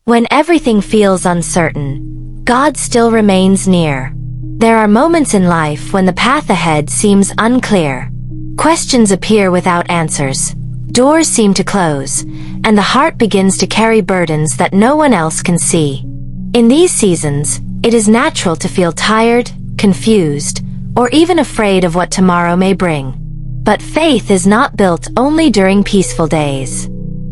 When everything feels uncertain, God still remains near. There are moments in life when the path ahead seems unclear. Questions appear without answers, doors seem to close, and the heart begins to carry burdens that no one else can see. In these seasons, it is natural to feel tired, confused, or even afraid of what tomorrow may bring. But faith is not built only during peaceful days.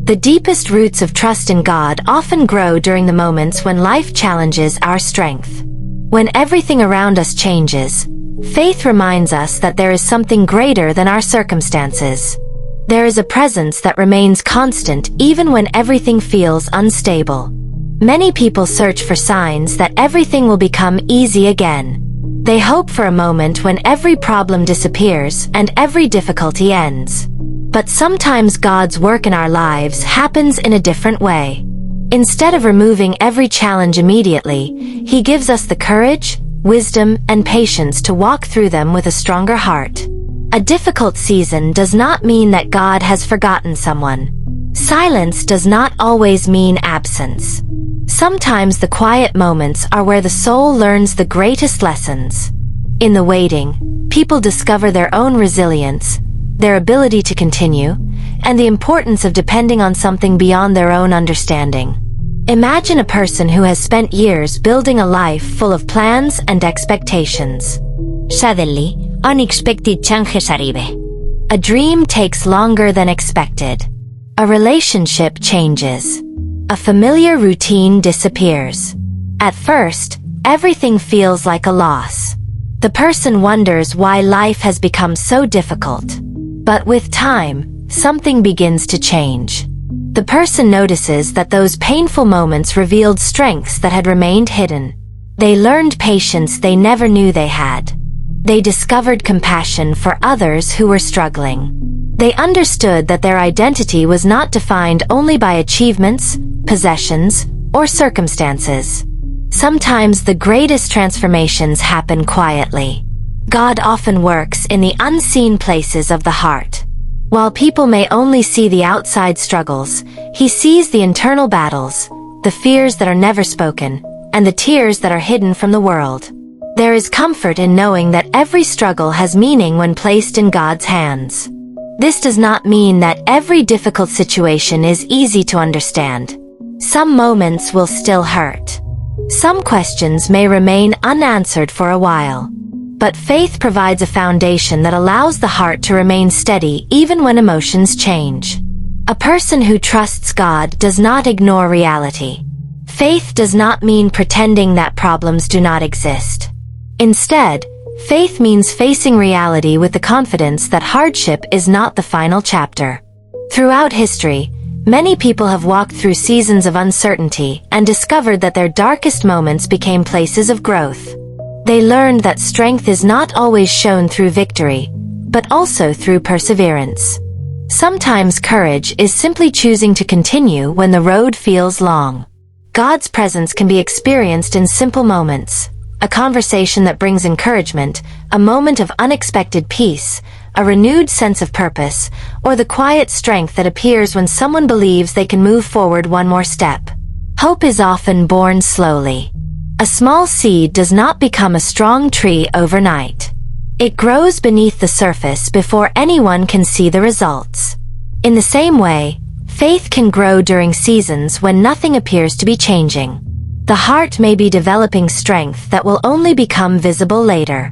The deepest roots of trust in God often grow during the moments when life challenges our strength. When everything around us changes, faith reminds us that there is something greater than our circumstances. There is a presence that remains constant even when everything feels unstable. Many people search for signs that everything will become easy again. They hope for a moment when every problem disappears and every difficulty ends. But sometimes God's work in our lives happens in a different way. Instead of removing every challenge immediately, He gives us the courage, wisdom, and patience to walk through them with a stronger heart. A difficult season does not mean that God has forgotten someone. Silence does not always mean absence. Sometimes the quiet moments are where the soul learns the greatest lessons. In the waiting, people discover their own resilience, their ability to continue, and the importance of depending on something beyond their own understanding. Imagine a person who has spent years building a life full of plans and expectations. Suddenly, unexpected changes arrive. A dream takes longer than expected. A relationship changes. A familiar routine disappears. At first, everything feels like a loss. The person wonders why life has become so difficult. But with time, something begins to change. The person notices that those painful moments revealed strengths that had remained hidden. They learned patience they never knew they had. They discovered compassion for others who were struggling. They understood that their identity was not defined only by achievements, possessions, or circumstances. Sometimes the greatest transformations happen quietly. God often works in the unseen places of the heart. While people may only see the outside struggles, He sees the internal battles, the fears that are never spoken, and the tears that are hidden from the world. There is comfort in knowing that every struggle has meaning when placed in God's hands. This does not mean that every difficult situation is easy to understand. Some moments will still hurt. Some questions may remain unanswered for a while. But faith provides a foundation that allows the heart to remain steady even when emotions change. A person who trusts God does not ignore reality. Faith does not mean pretending that problems do not exist. Instead, faith means facing reality with the confidence that hardship is not the final chapter. Throughout history, many people have walked through seasons of uncertainty and discovered that their darkest moments became places of growth. They learned that strength is not always shown through victory, but also through perseverance. Sometimes courage is simply choosing to continue when the road feels long. God's presence can be experienced in simple moments. A conversation that brings encouragement, a moment of unexpected peace, a renewed sense of purpose, or the quiet strength that appears when someone believes they can move forward one more step. Hope is often born slowly. A small seed does not become a strong tree overnight. It grows beneath the surface before anyone can see the results. In the same way, faith can grow during seasons when nothing appears to be changing. The heart may be developing strength that will only become visible later.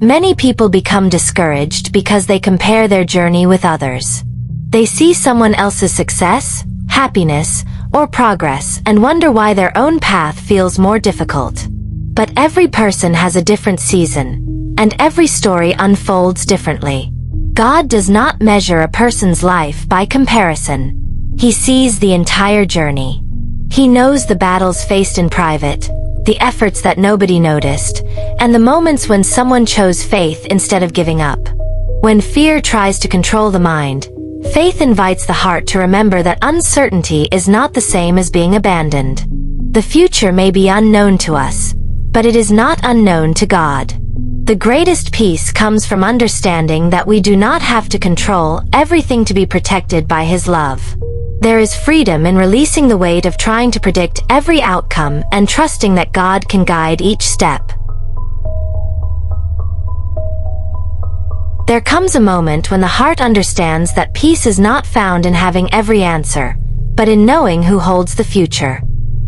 Many people become discouraged because they compare their journey with others. They see someone else's success, happiness, or progress and wonder why their own path feels more difficult. But every person has a different season, and every story unfolds differently. God does not measure a person's life by comparison. He sees the entire journey. He knows the battles faced in private, the efforts that nobody noticed, and the moments when someone chose faith instead of giving up. When fear tries to control the mind, faith invites the heart to remember that uncertainty is not the same as being abandoned. The future may be unknown to us, but it is not unknown to God. The greatest peace comes from understanding that we do not have to control everything to be protected by His love. There is freedom in releasing the weight of trying to predict every outcome and trusting that God can guide each step. There comes a moment when the heart understands that peace is not found in having every answer, but in knowing who holds the future.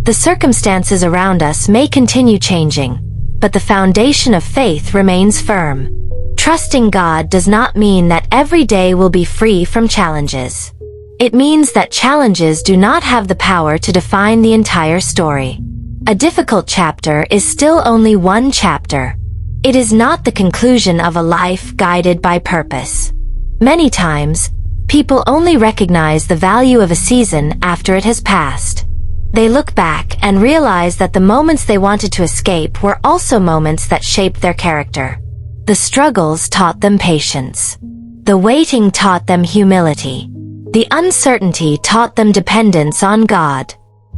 The circumstances around us may continue changing, but the foundation of faith remains firm. Trusting God does not mean that every day will be free from challenges. It means that challenges do not have the power to define the entire story. A difficult chapter is still only one chapter. It is not the conclusion of a life guided by purpose. Many times, people only recognize the value of a season after it has passed. They look back and realize that the moments they wanted to escape were also moments that shaped their character. The struggles taught them patience. The waiting taught them humility. The uncertainty taught them dependence on God.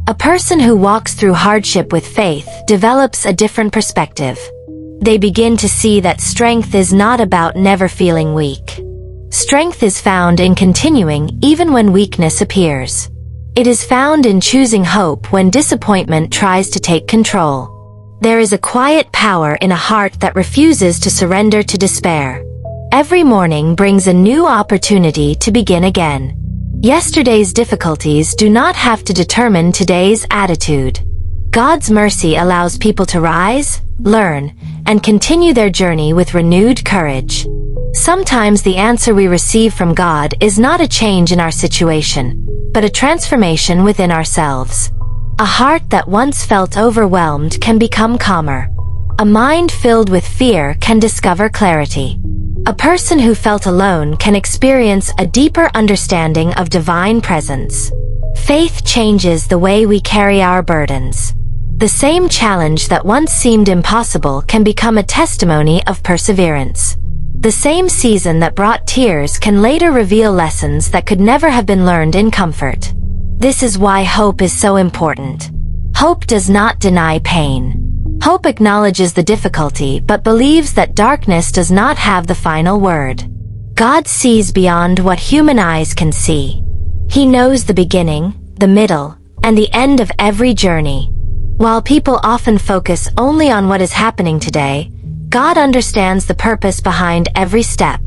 A person who walks through hardship with faith develops a different perspective. They begin to see that strength is not about never feeling weak. Strength is found in continuing even when weakness appears. It is found in choosing hope when disappointment tries to take control. There is a quiet power in a heart that refuses to surrender to despair. Every morning brings a new opportunity to begin again. Yesterday's difficulties do not have to determine today's attitude. God's mercy allows people to rise, learn, and continue their journey with renewed courage. Sometimes the answer we receive from God is not a change in our situation, but a transformation within ourselves. A heart that once felt overwhelmed can become calmer. A mind filled with fear can discover clarity. A person who felt alone can experience a deeper understanding of divine presence. Faith changes the way we carry our burdens. The same challenge that once seemed impossible can become a testimony of perseverance. The same season that brought tears can later reveal lessons that could never have been learned in comfort. This is why hope is so important. Hope does not deny pain. Hope acknowledges the difficulty but believes that darkness does not have the final word. God sees beyond what human eyes can see. He knows the beginning, the middle, and the end of every journey. While people often focus only on what is happening today, God understands the purpose behind every step.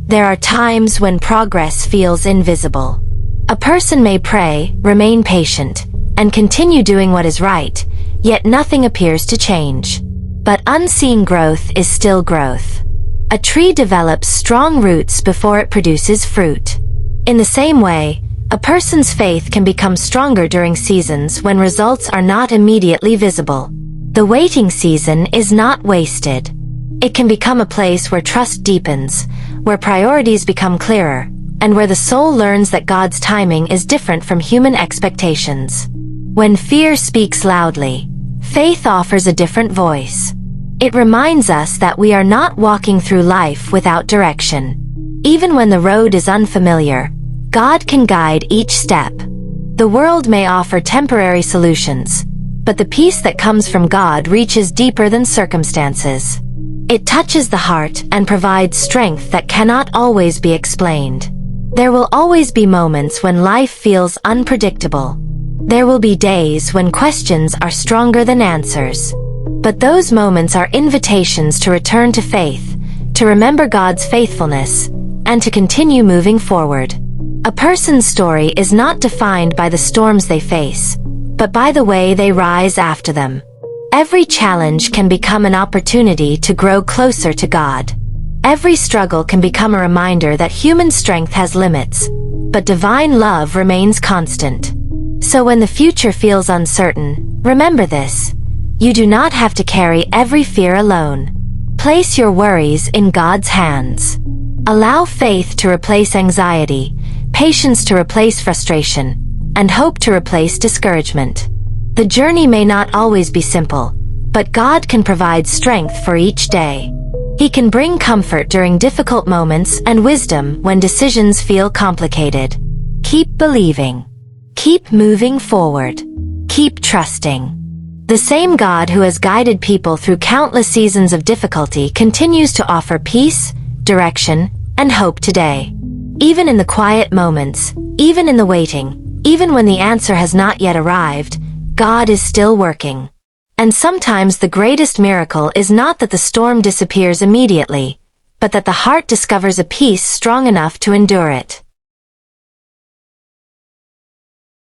There are times when progress feels invisible. A person may pray, remain patient, and continue doing what is right, yet nothing appears to change. But unseen growth is still growth. A tree develops strong roots before it produces fruit. In the same way, a person's faith can become stronger during seasons when results are not immediately visible. The waiting season is not wasted. It can become a place where trust deepens, where priorities become clearer, and where the soul learns that God's timing is different from human expectations. When fear speaks loudly, faith offers a different voice. It reminds us that we are not walking through life without direction. Even when the road is unfamiliar, God can guide each step. The world may offer temporary solutions, but the peace that comes from God reaches deeper than circumstances. It touches the heart and provides strength that cannot always be explained. There will always be moments when life feels unpredictable. There will be days when questions are stronger than answers. But those moments are invitations to return to faith, to remember God's faithfulness, and to continue moving forward. A person's story is not defined by the storms they face, but by the way they rise after them. Every challenge can become an opportunity to grow closer to God. Every struggle can become a reminder that human strength has limits, but divine love remains constant. So when the future feels uncertain, remember this: you do not have to carry every fear alone. Place your worries in God's hands. Allow faith to replace anxiety, patience to replace frustration, and hope to replace discouragement. The journey may not always be simple, but God can provide strength for each day. He can bring comfort during difficult moments and wisdom when decisions feel complicated. Keep believing. Keep moving forward. Keep trusting. The same God who has guided people through countless seasons of difficulty continues to offer peace, direction, and hope today. Even in the quiet moments, even in the waiting, Even when the answer has not yet arrived, God is still working. And sometimes the greatest miracle is not that the storm disappears immediately, but that the heart discovers a peace strong enough to endure it.